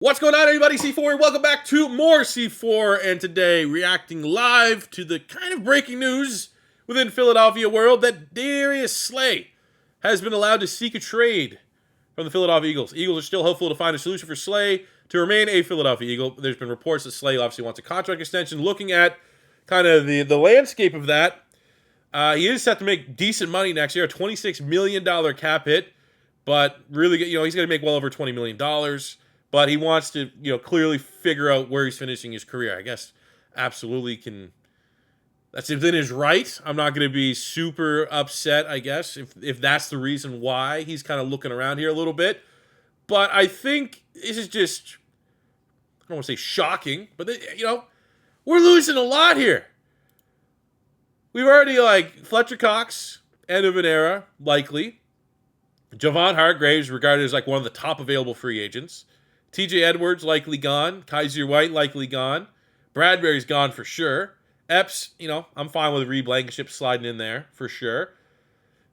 What's going on, everybody? C4, welcome back to more C4, and today reacting live to the kind of breaking news within Philadelphia world that Darius Slay has been allowed to seek a trade from the Philadelphia Eagles. Eagles are still hopeful to find a solution for Slay to remain a Philadelphia Eagle. There's been reports that Slay obviously wants a contract extension. Looking at kind of the landscape of that, he is set to make decent money next year, a $26 million cap hit, but really, he's going to make well over $20 million. But he wants to, clearly figure out where he's finishing his career. I guess absolutely can. That's within his right. I'm not going to be super upset, I guess, if that's the reason why he's kind of looking around here a little bit. But I think this is just, I don't want to say shocking, but, we're losing a lot here. We've already, Fletcher Cox, end of an era, likely. Javon Hargraves, regarded as, one of the top available free agents. TJ Edwards, likely gone. Kaiser White, likely gone. Bradbury's gone for sure. Epps, I'm fine with Reed Blankenship sliding in there for sure.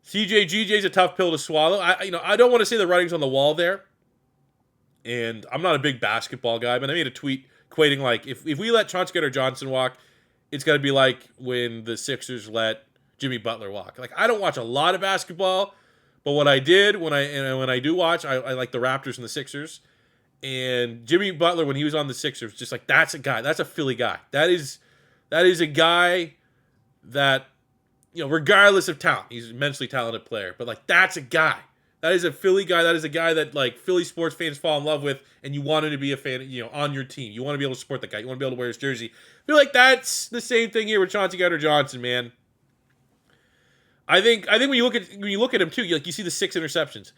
CJ/GJ's a tough pill to swallow. I don't want to say the writing's on the wall there. And I'm not a big basketball guy, but I made a tweet equating, if we let Chauncey Gardner-Johnson walk, it's going to be like when the Sixers let Jimmy Butler walk. I don't watch a lot of basketball, but what I did when I do watch, I like the Raptors and the Sixers. And Jimmy Butler, when he was on the Sixers, just that's a guy. That's a Philly guy. That is a guy that, regardless of talent, he's an immensely talented player. But, that's a guy. That is a Philly guy. That is a guy that, Philly sports fans fall in love with, and you want him to be a fan, on your team. You want to be able to support that guy. You want to be able to wear his jersey. I feel like that's the same thing here with Chauncey Gardner-Johnson, man. I think when you look at him, too, you see the 6 interceptions.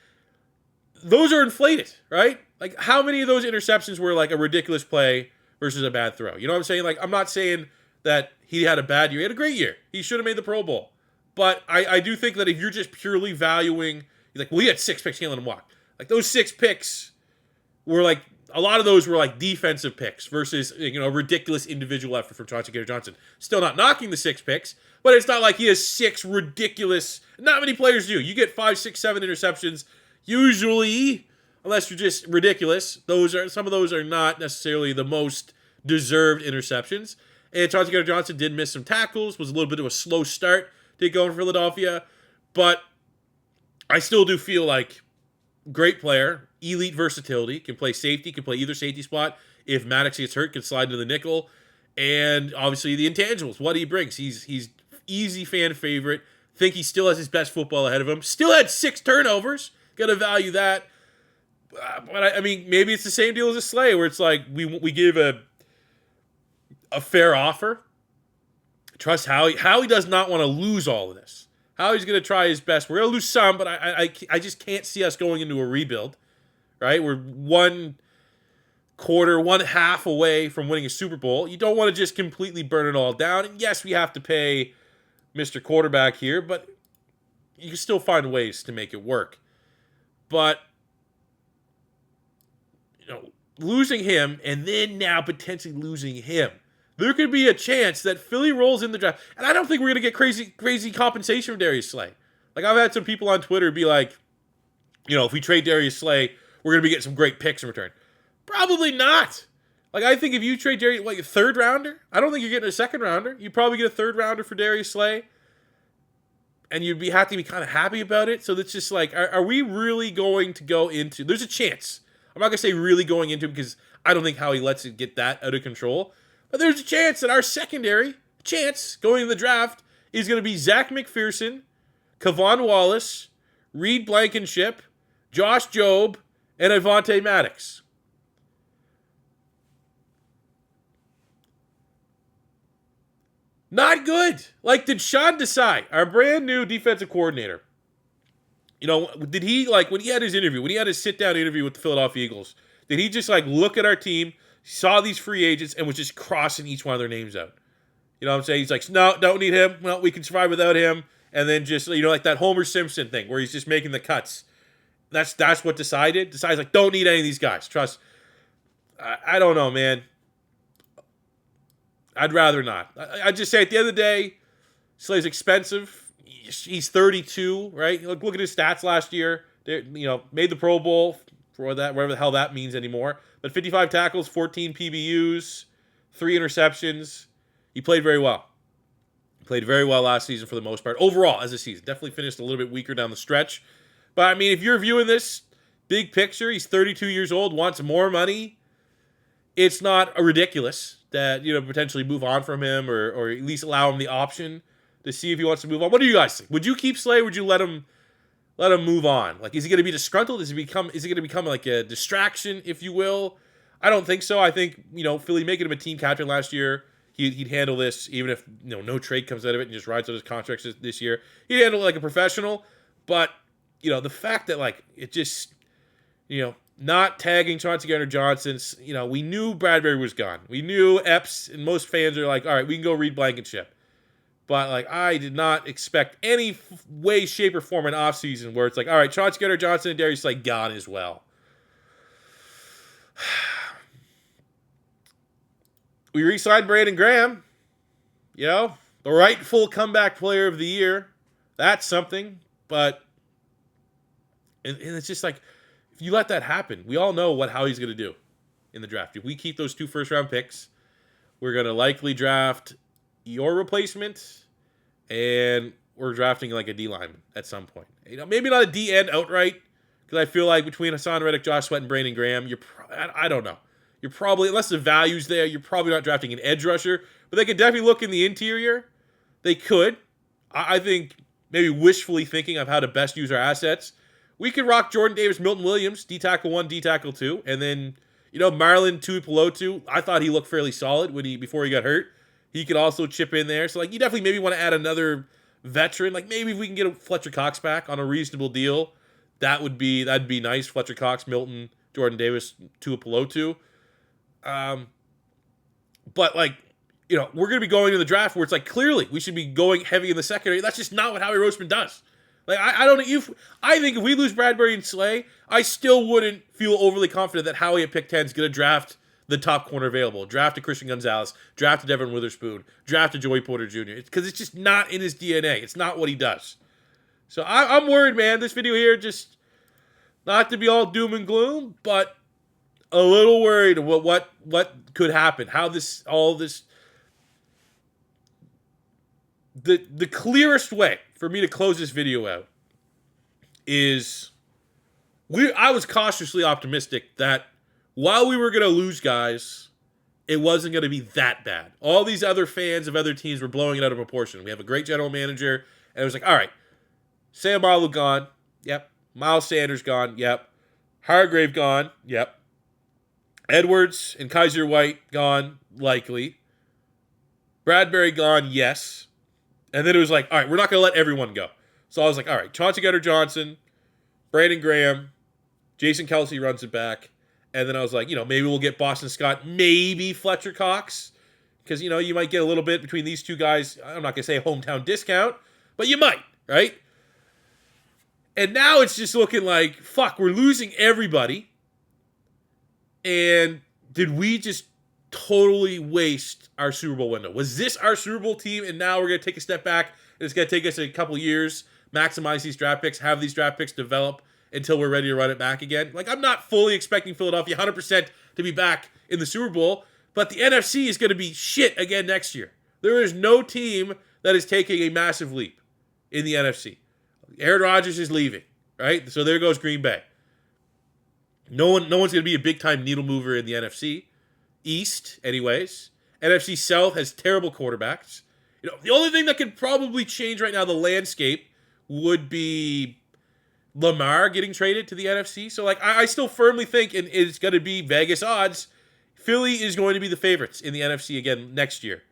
Those are inflated, right? How many of those interceptions were a ridiculous play versus a bad throw? You know what I'm saying? I'm not saying that he had a bad year. He had a great year. He should have made the Pro Bowl. But I do think that if you're just purely valuing, he had 6 picks, can't let him walk. Those 6 picks were a lot of those were defensive picks versus, a ridiculous individual effort from Chauncey Gardner-Johnson. Still not knocking the 6 picks, but it's not like he has 6 ridiculous. Not many players do. You get 5, 6, 7 interceptions. Usually, unless you're just ridiculous, some of those are not necessarily the most deserved interceptions. And Chauncey Gardner-Johnson did miss some tackles, was a little bit of a slow start to go in Philadelphia, but I still do feel like great player, elite versatility, can play safety, can play either safety spot. If Maddox gets hurt, can slide into the nickel, and obviously the intangibles, what he brings. He's easy fan favorite. Think he still has his best football ahead of him. Still had 6 turnovers. Got to value that. But maybe it's the same deal as a Slay, where it's we give a fair offer. Trust Howie. Howie does not want to lose all of this. Howie's going to try his best. We're going to lose some, but I just can't see us going into a rebuild. Right? We're one half away from winning a Super Bowl. You don't want to just completely burn it all down. And yes, we have to pay Mr. Quarterback here, but you can still find ways to make it work. But, losing him and then now potentially losing him, there could be a chance that Philly rolls in the draft. And I don't think we're going to get crazy compensation from Darius Slay. I've had some people on Twitter be like, if we trade Darius Slay, we're going to be getting some great picks in return. Probably not. I think if you trade Darius, a third rounder, I don't think you're getting a second rounder. You probably get a third rounder for Darius Slay. And you'd have to be kind of happy about it. So it's just are we really going to go into... There's a chance. I'm not going to say really going into, because I don't think Howie lets it get that out of control. But there's a chance that our secondary going in the draft is going to be Zach McPherson, Kavon Wallace, Reed Blankenship, Josh Jobe, and Avonte Maddox. Not good. Did Sean Desai, our brand new defensive coordinator, did he, when he had his interview, when he had his sit-down interview with the Philadelphia Eagles, did he just, look at our team, saw these free agents, and was just crossing each one of their names out? You know what I'm saying? He's like, no, don't need him. Well, we can survive without him. And then just, that Homer Simpson thing where he's just making the cuts. That's what decided. Desai's don't need any of these guys. Trust. I don't know, man. I'd rather not. I'd just say at the end of the day, Slay's expensive. He's 32, right? Look at his stats last year. Made the Pro Bowl for that, whatever the hell that means anymore. But but 55 tackles, 14 PBUs, 3 interceptions. He played very well. Played very well last season for the most part. Overall, as a season, definitely finished a little bit weaker down the stretch. But I mean, if you're viewing this big picture, he's 32 years old, wants more money. It's not ridiculous that, potentially move on from him or at least allow him the option to see if he wants to move on. What do you guys think? Would you keep Slay? Would you let him move on? Like, is he going to be disgruntled? Is he going to become like a distraction, if you will? I don't think so. I think, Philly making him a team captain last year, he'd handle this even if no trade comes out of it and just rides out his contracts this year. He'd handle it like a professional. But, the fact that, like, it just, not tagging Chauncey Gardner-Johnson, we knew Bradbury was gone. We knew Epps and most fans are like, all right, we can go Reed Blankenship. But, like, I did not expect any way, shape, or form in offseason where it's like, all right, Chauncey Gardner-Johnson and Darius like gone as well. We re-signed Brandon Graham. The rightful comeback player of the year. That's something. But, and it's just like, if you let that happen, we all know how he's going to do in the draft. If we keep those 2 first-round picks, we're going to likely draft your replacement, and we're drafting like a D lineman at some point. Maybe not a D end outright, because I feel like between Hassan Reddick, Josh Sweat, and Brandon Graham, I don't know. You're probably, unless the value's there, you're probably not drafting an edge rusher. But they could definitely look in the interior. They could. I think maybe wishfully thinking of how to best use our assets. We could rock Jordan Davis, Milton Williams, D-tackle 1, D-tackle 2. And then, Marlon Tuipulotu, I thought he looked fairly solid before he got hurt. He could also chip in there. So, like, you definitely maybe want to add another veteran. Like, maybe if we can get a Fletcher Cox back on a reasonable deal, that'd be nice. Fletcher Cox, Milton, Jordan Davis, Tuipulotu. But, like, we're going to be going to the draft where it's like, clearly, we should be going heavy in the secondary. That's just not what Howie Roseman does. Like, I think if we lose Bradbury and Slay, I still wouldn't feel overly confident that Howie at pick 10 is going to draft the top corner available. Draft a Christian Gonzalez. Draft a Devin Witherspoon. Draft a Joey Porter Jr. Because it's just not in his DNA. It's not what he does. So I'm worried, man. This video here, just not to be all doom and gloom, but a little worried about what could happen. How the clearest way for me to close this video out is I was cautiously optimistic that while we were going to lose guys, it wasn't going to be that bad. All these other fans of other teams were blowing it out of proportion. We have a great general manager, and it was like, all right, Sam Marlowe gone. Yep. Miles Sanders gone. Yep. Hargrave gone. Yep. Edwards and Kaiser White gone, likely. Bradbury gone, yes. And then it was like, all right, we're not going to let everyone go. So I was like, all right, Chauncey Gardner-Johnson, Brandon Graham, Jason Kelsey runs it back. And then I was like, maybe we'll get Boston Scott, maybe Fletcher Cox. Because, you might get a little bit between these two guys. I'm not going to say a hometown discount, but you might, right? And now it's just looking like, fuck, we're losing everybody. And did we just totally waste our Super Bowl window? Was this our Super Bowl team, and now we're going to take a step back, and it's going to take us a couple years, maximize these draft picks, have these draft picks develop until we're ready to run it back again? Like, I'm not fully expecting Philadelphia 100% to be back in the Super Bowl, but the NFC is going to be shit again next year. There is no team that is taking a massive leap in the NFC. Aaron Rodgers is leaving, right? So there goes Green Bay. No one's going to be a big-time needle mover in the NFC East, anyways. NFC South has terrible quarterbacks. The only thing that could probably change right now the landscape would be Lamar getting traded to the NFC. So, like, I still firmly think, and it's going to be Vegas odds, Philly is going to be the favorites in the NFC again next year,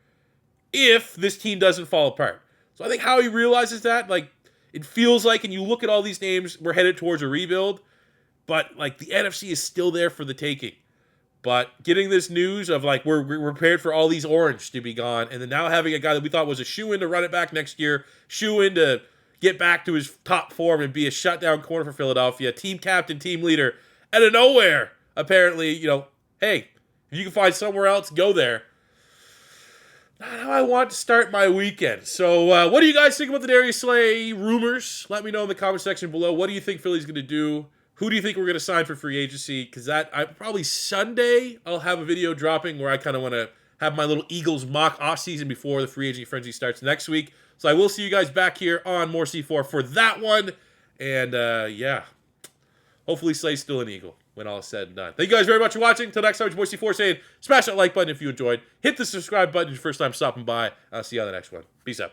if this team doesn't fall apart. So I think Howie realizes that. Like, it feels like, and you look at all these names, we're headed towards a rebuild. But, like, the NFC is still there for the taking. But getting this news of, like, we're prepared for all these orange to be gone, and then now having a guy that we thought was a shoo-in to run it back next year, shoo-in to get back to his top form and be a shutdown corner for Philadelphia, team captain, team leader, out of nowhere, apparently, hey, if you can find somewhere else, go there. Not how I want to start my weekend. So, what do you guys think about the Darius Slay rumors? Let me know in the comment section below. What do you think Philly's going to do Who do you think we're going to sign for free agency? Because probably Sunday I'll have a video dropping where I kind of want to have my little Eagles mock off season before the free agency frenzy starts next week. So I will see you guys back here on More C4 for that one. And yeah, hopefully Slay's still an Eagle when all is said and done. Thank you guys very much for watching. Until next time, it's More C4 saying smash that like button if you enjoyed. Hit the subscribe button if your first time stopping by. I'll see you on the next one. Peace out.